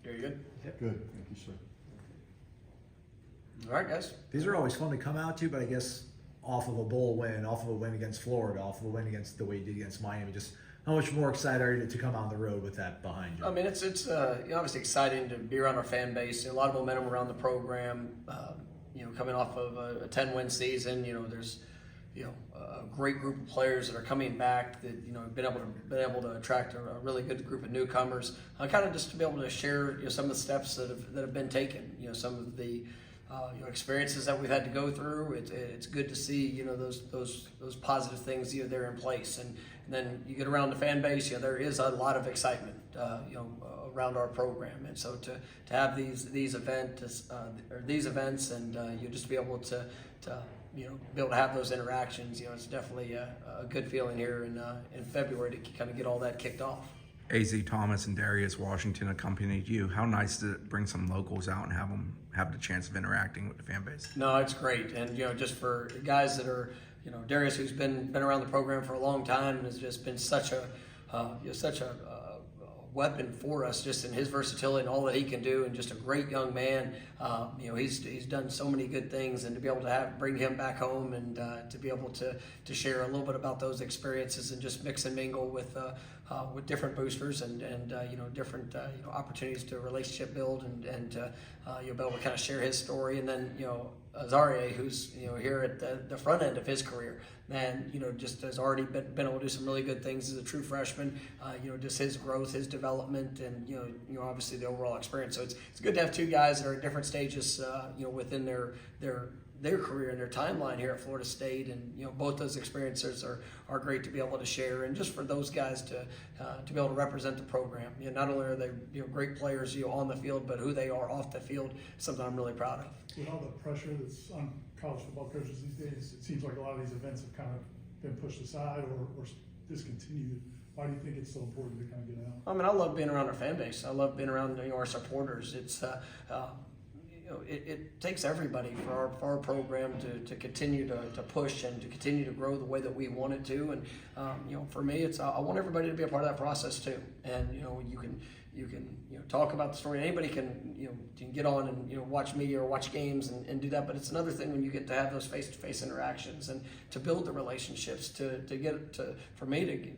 Very good. Yep. Good, thank you, sir. All right, guys. These are always fun to come out to, but I guess off of a bowl win, off of a win against Florida, off of a win against the way you did against Miami, just how much more excited are you to come on the road with that behind you? I mean, it's obviously exciting to be around our fan base. A lot of momentum around the program. Coming off of a 10-win season, there's a great group of players that are coming back that have been able to attract a really good group of newcomers. Kind of just to be able to share some of the steps that have been taken. Some of the experiences that we've had to go through. It's good to see those positive things they're in place, and then you get around the fan base. There is a lot of excitement around our program, and so to have these events and you just be able to be able to have those interactions. It's definitely a good feeling here in February to kind of get all that kicked off. A.Z. Thomas and Darius Washington accompanied you. How nice to bring some locals out and have them have the chance of interacting with the fan base? No, it's great, and just for guys that are, Darius, who's been around the program for a long time and has just been such a weapon for us, just in his versatility and all that he can do, and just a great young man. He's done so many good things, and to be able to bring him back home and to be able to share a little bit about those experiences and just mix and mingle with different boosters and different opportunities to relationship build and you'll be able to kind of share his story, and then Azaria, who's here at the front end of his career, man, just has already been able to do some really good things as a true freshman. Just his growth, his development, and obviously the overall experience. So it's good to have two guys that are at different stages, within their career and their timeline here at Florida State, and both those experiences are great to be able to share, and just for those guys to be able to represent the program. Not only are they great players on the field, but who they are off the field, something I'm really proud of. With all the pressure that's on college football coaches these days, it seems like a lot of these events have kind of been pushed aside or discontinued. Why do you think it's so important to kind of get out? I mean, I love being around our fan base. I love being around our supporters. It's it takes everybody for our program to continue to push and to continue to grow the way that we want it to. And for me, I want everybody to be a part of that process too. And you can talk about the story. Anybody can get on and watch media or watch games and do that. But it's another thing when you get to have those face-to-face interactions and to build the relationships, for me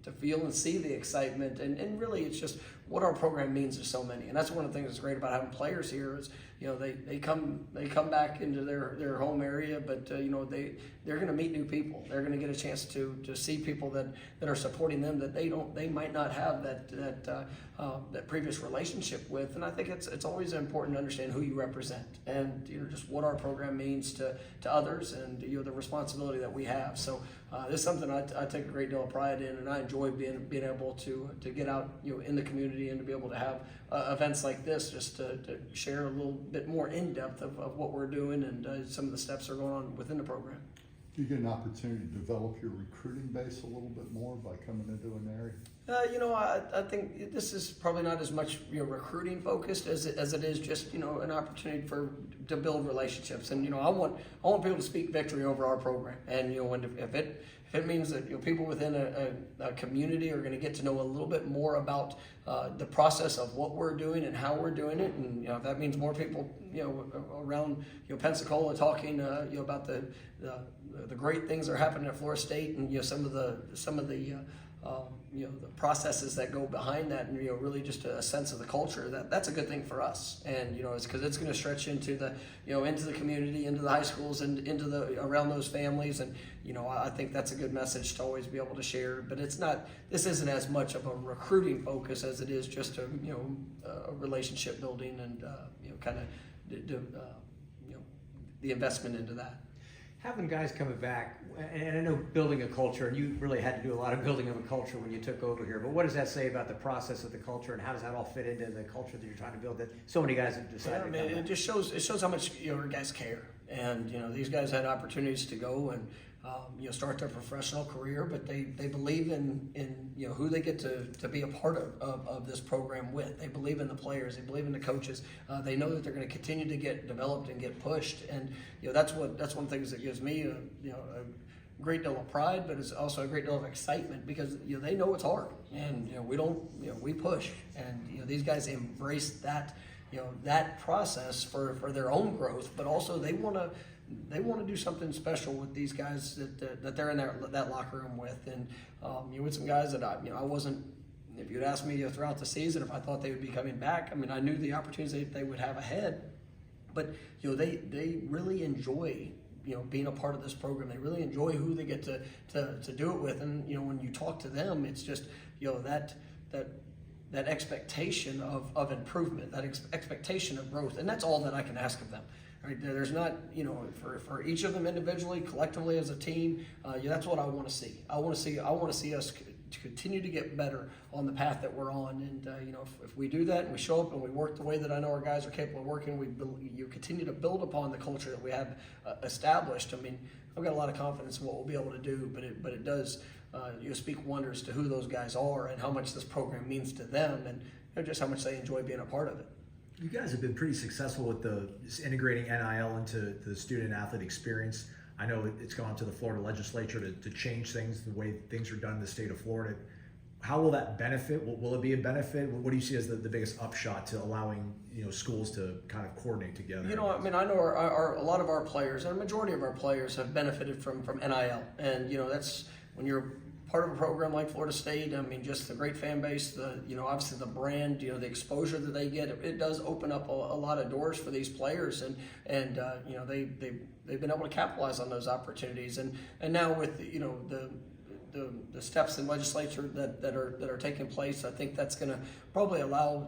to feel and see the excitement. And really, it's just what our program means to so many. And that's one of the things that's great about having players here is they come back into their home area, but they're going to meet new people. They're going to get a chance to see people that are supporting them that they might not have that previous relationship with. And I think it's always important to understand who you represent and just what our program means to others, and the responsibility that we have. So this is something I take a great deal of pride in, and I enjoy being able to get out in the community and to be able to have events like this, just to share a little bit more in depth of what we're doing and some of the steps that are going on within the program. Do you get an opportunity to develop your recruiting base a little bit more by coming into an area? I think this is probably not as much recruiting focused as it is just an opportunity to build relationships. And I want people to speak victory over our program. And if it means that people within a community are going to get to know a little bit more about the process of what we're doing and how we're doing it, and if that means more people around Pensacola talking about the great things that are happening at Florida State, and some of the the processes that go behind that, and really just a sense of the culture, that's a good thing for us. And it's because it's going to stretch into the into the community, into the high schools, and into around those families. And I think that's a good message to always be able to share. But this isn't as much of a recruiting focus as it is just a relationship building and kind of the investment into that. Having guys coming back, and I know building a culture, and you really had to do a lot of building of a culture when you took over here, but what does that say about the process of the culture, and how does that all fit into the culture that you're trying to build that so many guys have decided to come back? It just shows how much your guys care. And these guys had opportunities to go and start their professional career, but they believe in who they get to be a part of this program with. They believe in the players, they believe in the coaches. They know that they're going to continue to get developed and get pushed, and that's one of the things that gives me a great deal of pride, but it's also a great deal of excitement, because they know it's hard. and we don't, we push, and these guys embrace that, that process for their own growth, but also they want to do something special with these guys that they're in that locker room with, and with some guys that I wasn't. If you'd asked me throughout the season if I thought they would be coming back, I mean, I knew the opportunities they would have ahead, but they really enjoy being a part of this program. They really enjoy who they get to do it with, and when you talk to them, it's just that expectation of improvement, that expectation of growth, and that's all that I can ask of them. Right? There's not, for each of them individually, collectively as a team, that's what I want to see. I want to see us to continue to get better on the path that we're on, and if we do that and we show up and we work the way that I know our guys are capable of working, you continue to build upon the culture that we have established. I mean, I've got a lot of confidence in what we'll be able to do, but it does speak wonders to who those guys are and how much this program means to them, and just how much they enjoy being a part of it. You guys have been pretty successful with integrating NIL into the student athlete experience. I know it's gone to the Florida legislature to change things, the way things are done in the state of Florida. How will that benefit? Will it be a benefit? What do you see as the biggest upshot to allowing schools to kind of coordinate together? I mean, I know a lot of our players, and a majority of our players have benefited from NIL, and that's when you're part of a program like Florida State. I mean, just the great fan base, obviously the brand, the exposure that they get, it does open up a lot of doors for these players, and they've been able to capitalize on those opportunities, and now with the steps in legislature that are taking place, I think that's going to probably allow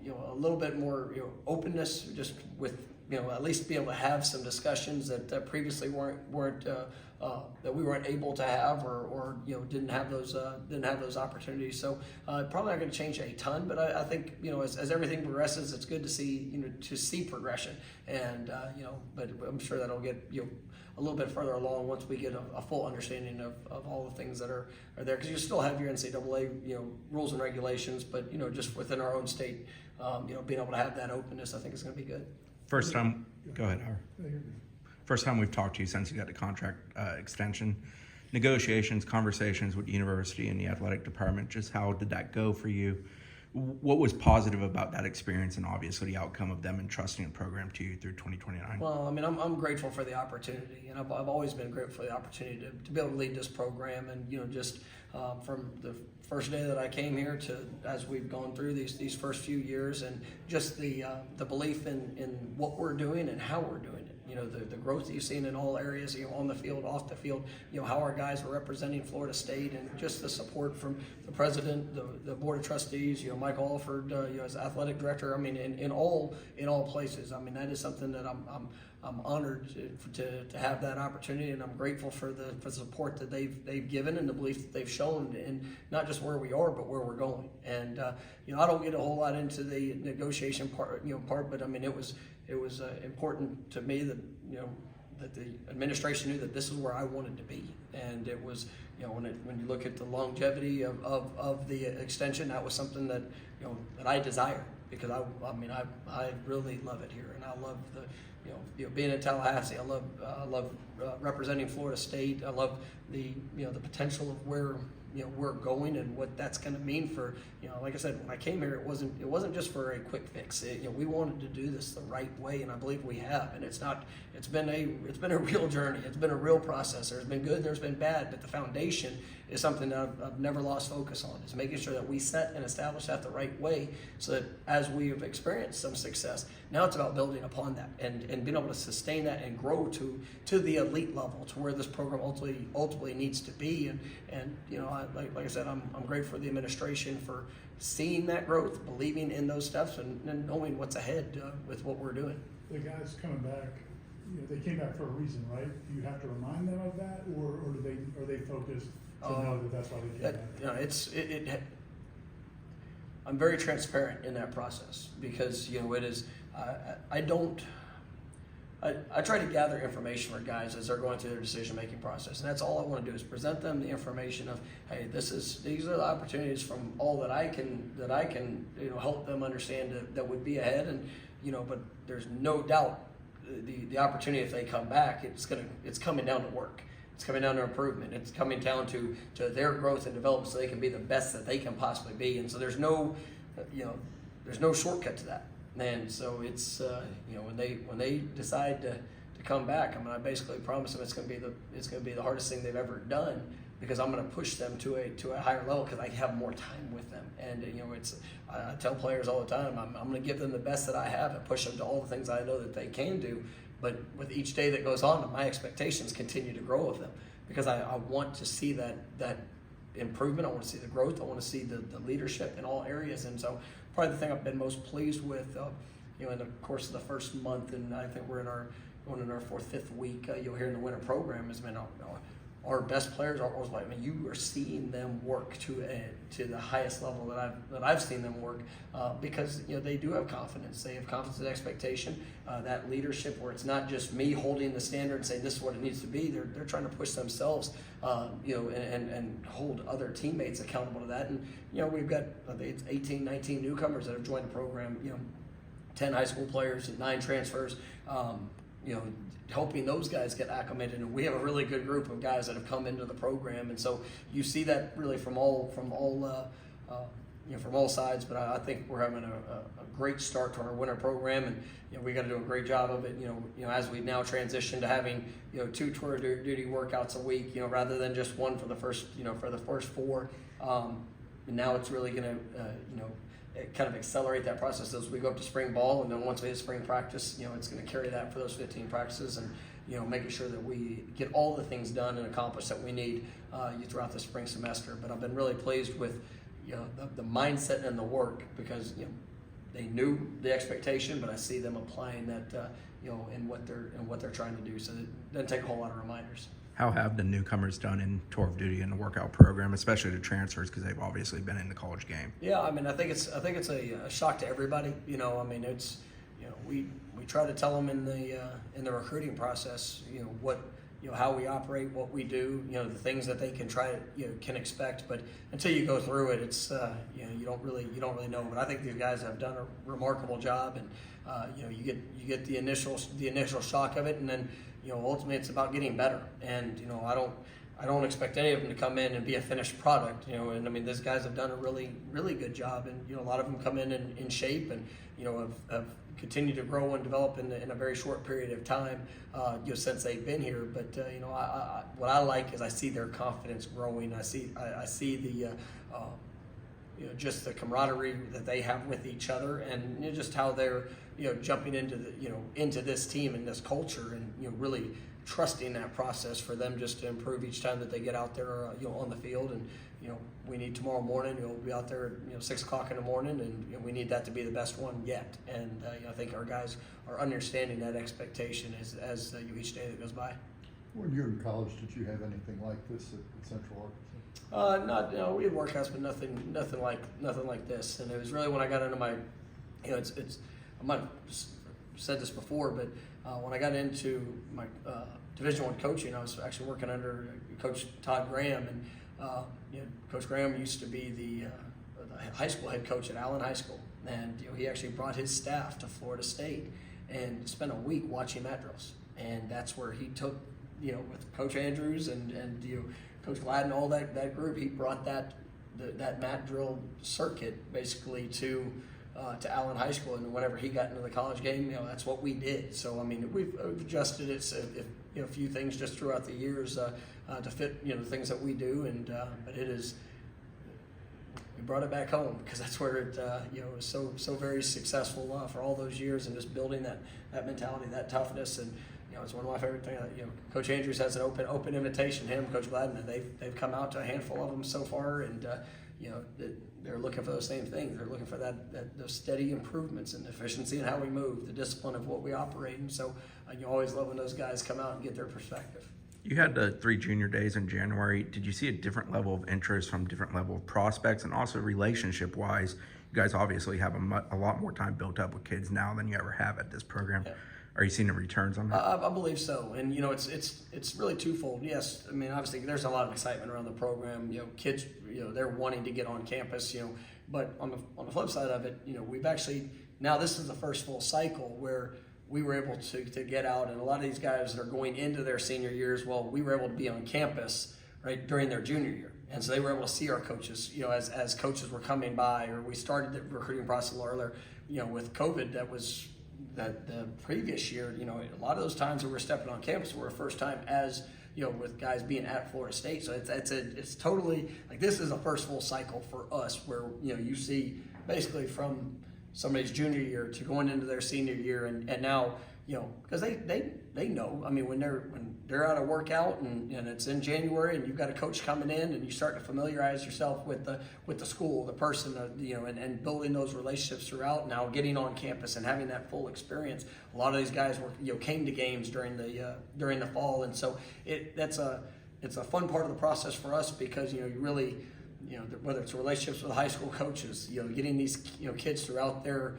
a little bit more openness, just with at least be able to have some discussions that previously weren't that we weren't able to have, or didn't have those opportunities. So probably not going to change a ton, but I think as everything progresses, it's good to see progression, and but I'm sure that'll get a little bit further along once we get a full understanding of all the things that are there, because you still have your NCAA rules and regulations, but just within our own state, being able to have that openness, I think is going to be good. First time, go ahead, Howard. First time we've talked to you since you got the contract extension. Negotiations, conversations with the university and the athletic department, just how did that go for you? What was positive about that experience, and obviously the outcome of them entrusting the program to you through 2029? Well, I mean, I'm grateful for the opportunity, and I've always been grateful for the opportunity to be able to lead this program, and just from the first day that I came here to as we've gone through these first few years, and just the belief in what we're doing and how we're doing it. The growth that you've seen in all areas, on the field, off the field, how our guys are representing Florida State, and just the support from the president, the board of trustees, Mike Alford, as athletic director. I mean, in all places. I mean, that is something that I'm honored to have that opportunity, and I'm grateful for the support that they've given and the belief that they've shown in not just where we are, but where we're going. And I don't get a whole lot into the negotiation part, but I mean, it was important to me that that the administration knew that this is where I wanted to be, and it was when you look at the longevity of the extension, that was something that that I desire, because I really love it here, and I love being in Tallahassee. I love representing Florida State. I love the the potential of where we're going and what that's going to mean for like I said, when I came here, it wasn't just for a quick fix. We wanted to do this the right way, and I believe we have. And it's been a real journey. It's been a real process. There's been good, there's been bad, but the foundation is something that I've never lost focus on. Is making sure that we set and establish that the right way, so that as we have experienced some success, now it's about building upon that and being able to sustain that and grow to the elite level, to where this program ultimately needs to be. And like I said, I'm grateful for the administration for seeing that growth, believing in those steps, and knowing what's ahead with what we're doing. The guys coming back, they came back for a reason, right? Do you have to remind them of that, or are they focused to know that that's why they came back? I'm very transparent in that process, because it is. I try to gather information for guys as they're going through their decision-making process, and that's all I want to do, is present them the information of, hey, these are the opportunities from all that I can help them understand that would be ahead, and but there's no doubt the opportunity, if they come back, it's coming down to work. It's coming down to improvement. It's coming down to their growth and development so they can be the best that they can possibly be. And so there's no, there's no shortcut to that. And so it's, when they decide to come back, I basically promise them it's going to be the hardest thing they've ever done, because I'm going to push them to a higher level because I have more time with them. And I tell players all the time, I'm going to give them the best that I have and push them to all the things I know that they can do. But with each day that goes on, my expectations continue to grow of them, because I want to see that improvement. I want to see the growth. I want to see the leadership in all areas. And so probably the thing I've been most pleased with, in the course of the first month, and I think we're going in our fourth, fifth week, here in the winter program, has been our best players are always you are seeing them work to the highest level that I've seen them work, because they do have confidence. They have confidence and expectation, that leadership where it's not just me holding the standard and saying this is what it needs to be. They're trying to push themselves, and hold other teammates accountable to that. And we've got I think it's 18, 19 newcomers that have joined the program. 10 high school players and 9 transfers. Helping those guys get acclimated, and we have a really good group of guys that have come into the program, and so you see that really from all sides. But I think we're having a great start to our winter program, and we got to do a great job of it. As we now transition to having 2 tour duty workouts a week, rather than just one for the first 4. And now it's really going to kind of accelerate that process as we go up to spring ball, and then once we hit spring practice, it's going to carry that for those 15 practices, and making sure that we get all the things done and accomplished that we need throughout the spring semester. But I've been really pleased with the mindset and the work, because they knew the expectation, but I see them applying that in what they're trying to do. So it doesn't take a whole lot of reminders. How have the newcomers done in tour of duty and the workout program, especially the transfers, because they've obviously been in the college game? Yeah, I think it's a shock to everybody. It's we try to tell them in the recruiting process, how we operate, what we do, the things that they can can expect. But until you go through it, it's you don't really know. But I think these guys have done a remarkable job, and you get the initial shock of it, and then ultimately it's about getting better. And I don't expect any of them to come in and be a finished product. And these guys have done a really good job, and a lot of them come in shape, and have continued to grow and develop in a very short period of time since they've been here. But what I like is I see their confidence growing. I see the just the camaraderie that they have with each other, and just how they're jumping into this team and this culture, and really trusting that process for them just to improve each time that they get out there on the field. And we need tomorrow morning, we'll be out there at 6 o'clock in the morning, and we need that to be the best one yet. And I think our guys are understanding that expectation as each day that goes by. When you were in college, did you have anything like this at Central Arkansas? We had workouts, but nothing like this. And it was really when I got into my, I might have said this before, but when I got into my Division I coaching, I was actually working under Coach Todd Graham, and Coach Graham used to be the high school head coach at Allen High School, and he actually brought his staff to Florida State and spent a week watching mat drills, and that's where he took with Coach Andrews and Coach Gladden, all that group. He brought that mat drill circuit basically to Allen High School, and whenever he got into the college game, that's what we did. So we've adjusted it, a few things just throughout the years to fit the things that we do, and but it is. We brought it back home because that's where it was so very successful for all those years, and just building that mentality, that toughness. And it's one of my favorite things. Coach Andrews has an open invitation. Him, Coach Gladden, they've come out to a handful of them so far, and they're looking for those same things. They're looking for those steady improvements in efficiency and how we move, the discipline of what we operate. And so you always love when those guys come out and get their perspective. You had the 3 junior days in January. Did you see a different level of interest from different level of prospects, and also relationship-wise? You guys obviously have a lot more time built up with kids now than you ever have at this program. Yeah. Are you seeing the returns on that? I believe so, and it's really twofold. Yes, obviously there's a lot of excitement around the program. Kids, they're wanting to get on campus. But on the flip side of it, we've actually now this is the first full cycle where we were able to get out, and a lot of these guys that are going into their senior years, well, we were able to be on campus right during their junior year, and so they were able to see our coaches, as coaches were coming by, or we started the recruiting process a little earlier. With COVID, that the previous year, a lot of those times that we're stepping on campus were our first time as with guys being at Florida State. So it's totally like this is a first full cycle for us where you see basically from somebody's junior year to going into their senior year, and now because they know. I mean, when they're out of workout and it's in January and you've got a coach coming in and you start to familiarize yourself with the school, the person, and building those relationships throughout. Now getting on campus and having that full experience. A lot of these guys came to games during the fall, and so it's a fun part of the process for us because you really. Whether it's relationships with high school coaches, getting these kids throughout their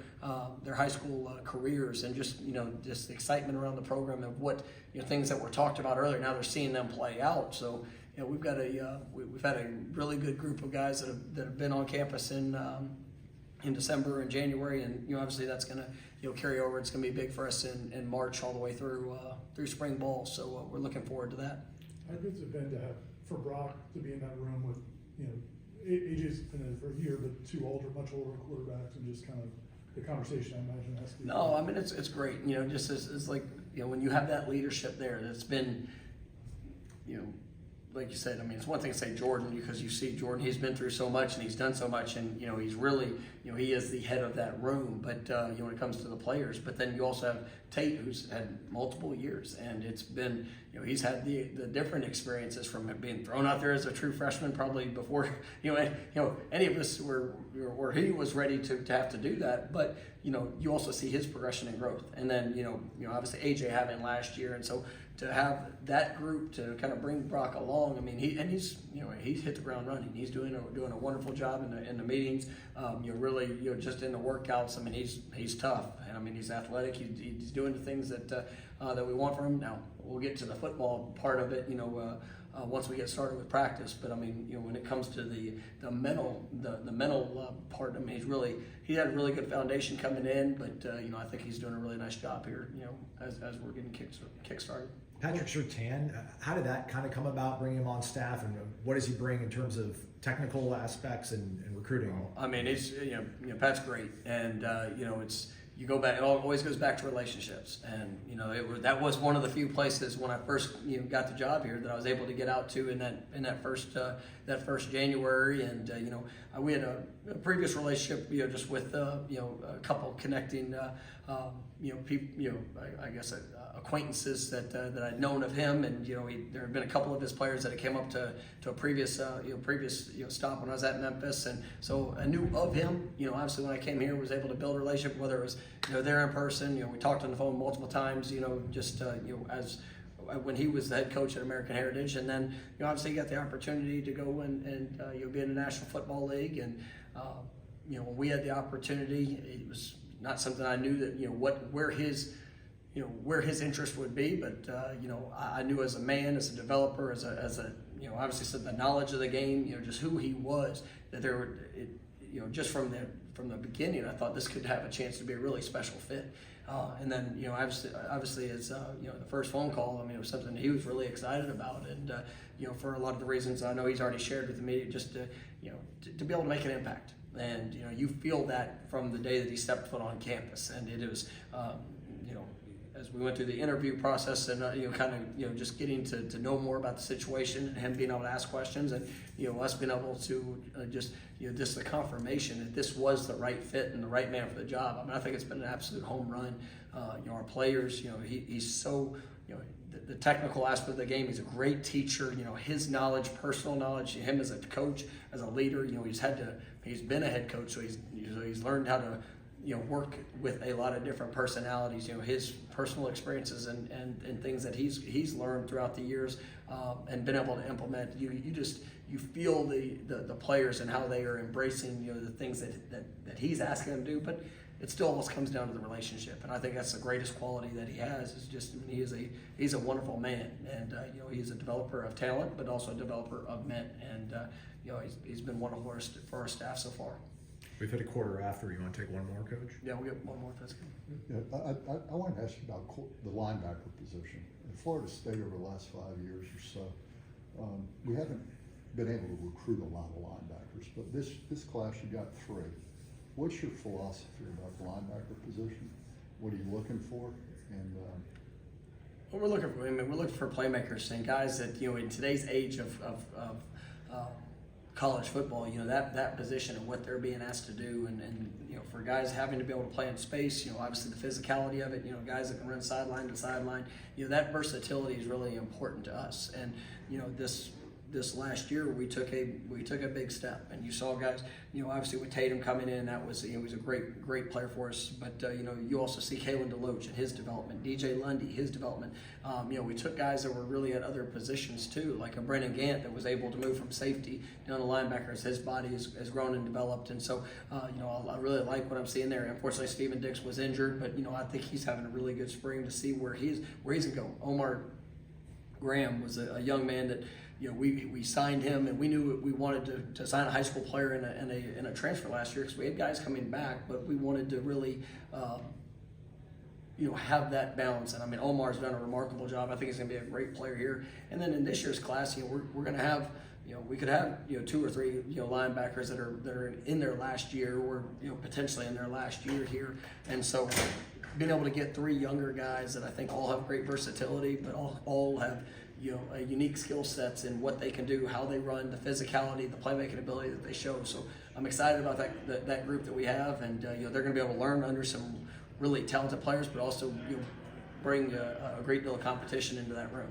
high school careers, and just the excitement around the program of what things that were talked about earlier. Now they're seeing them play out. So we've got we've had a really good group of guys that have been on campus in December and January, and obviously that's going to carry over. It's going to be big for us in March all the way through spring ball. So we're looking forward to that. How good's it been for Brock to be in that room with AJ's been in it for a year, but two much older quarterbacks, and just kind of the conversation I imagine has to be. No, I mean it's great. Just it's like when you have that leadership there, that's been like you said. I mean, it's one thing to say Jordan because you see Jordan. He's been through so much and he's done so much, and he's really he is the head of that room. But when it comes to the players, but then you also have Tate, who's had multiple years, and it's been he's had the different experiences from being thrown out there as a true freshman, probably before any of us were where he was ready to have to do that. But you also see his progression and growth, and then obviously AJ having last year, and so to have that group to kind of bring Brock along. I mean, he's hit the ground running. He's doing a wonderful job in the meetings. Really just in the workouts. I mean, he's tough, and I mean he's athletic. He's doing the things that we want from him. Now we'll get to the football part of it. Once we get started with practice, but I mean, when it comes to the mental part, I mean, he had a really good foundation coming in, but I think he's doing a really nice job here. As we're getting kick started. Patrick Surtain, how did that kind of come about, bringing him on staff, and what does he bring in terms of technical aspects and recruiting? I mean, it's Pat's great, and it's. You go back; it always goes back to relationships, and that was one of the few places when I first got the job here that I was able to get out to in that first January, and we had a previous relationship just with a couple connecting people, I guess acquaintances that I'd known of him, and there had been a couple of his players that had came up to a previous stop when I was at Memphis, and so I knew of him. Obviously when I came here, was able to build a relationship, whether it was there in person. We talked on the phone multiple times. As when he was the head coach at American Heritage, and then obviously he got the opportunity to go and be in the National Football League, and when we had the opportunity, it was not something I knew that where his interest would be, but I knew as a man, as a developer, as a obviously the knowledge of the game, just who he was, that there were just from the beginning, I thought this could have a chance to be a really special fit. And then obviously as the first phone call, I mean, it was something he was really excited about, and for a lot of the reasons I know he's already shared with me, just to be able to make an impact. And you feel that from the day that he stepped foot on campus, and it was as we went through the interview process, and just getting to know more about the situation, and him being able to ask questions, and us being able to just the confirmation that this was the right fit and the right man for the job. I mean, I think it's been an absolute home run. Our players, he's so the technical aspect of the game. He's a great teacher. His knowledge, personal knowledge, him as a coach, as a leader. He's been a head coach, so he's learned how to work with a lot of different personalities. His personal experiences and things that he's learned throughout the years and been able to implement. You feel the players and how they are embracing the things that he's asking them to do, but it still almost comes down to the relationship, and I think that's the greatest quality that he has. Is just he's a wonderful man, and he's a developer of talent, but also a developer of men, and he's been wonderful for our staff so far. We've hit a quarter after. You want to take one more, Coach? Yeah, we'll get one more. That's good. Yeah, I wanted to ask you about the linebacker position. In Florida State over the last 5 years or so, we haven't been able to recruit a lot of linebackers, but this class you got 3. What's your philosophy about the linebacker position? What are you looking for? And Well, we're looking for playmakers and guys that, you know, in today's age of college football, you know, that position and what they're being asked to do, and you know, for guys having to be able to play in space, you know, obviously the physicality of it, you know, guys that can run sideline to sideline, you know, that versatility is really important to us. And you know, this last year we took a big step, and you saw guys, you know, obviously with Tatum coming in, that was, you know, he was a great player for us. But you know, you also see Kalen DeLoach and his development, DJ Lundy, his development. You know, we took guys that were really at other positions too, like a Brennan Gant that was able to move from safety down to linebacker as his body has grown and developed. And so, you know, I really like what I'm seeing there. Unfortunately, Steven Dix was injured, but you know, I think he's having a really good spring to see where he's gonna go. Omar Graham was a young man that, you know, we signed him, and we knew we wanted to sign a high school player in a transfer last year because we had guys coming back, but we wanted to really, you know, have that balance. And I mean, Omar's done a remarkable job. I think he's going to be a great player here. And then in this year's class, you know, we're going to have, you know, we could have, you know, 2 or 3, you know, linebackers that are in their last year, or you know, potentially in their last year here. And so, being able to get 3 younger guys that I think all have great versatility, but all have, you know, a unique skill sets in what they can do, how they run, the physicality, the playmaking ability that they show. So I'm excited about that group that we have, and you know, they're going to be able to learn under some really talented players, but also, you know, bring a great deal of competition into that room.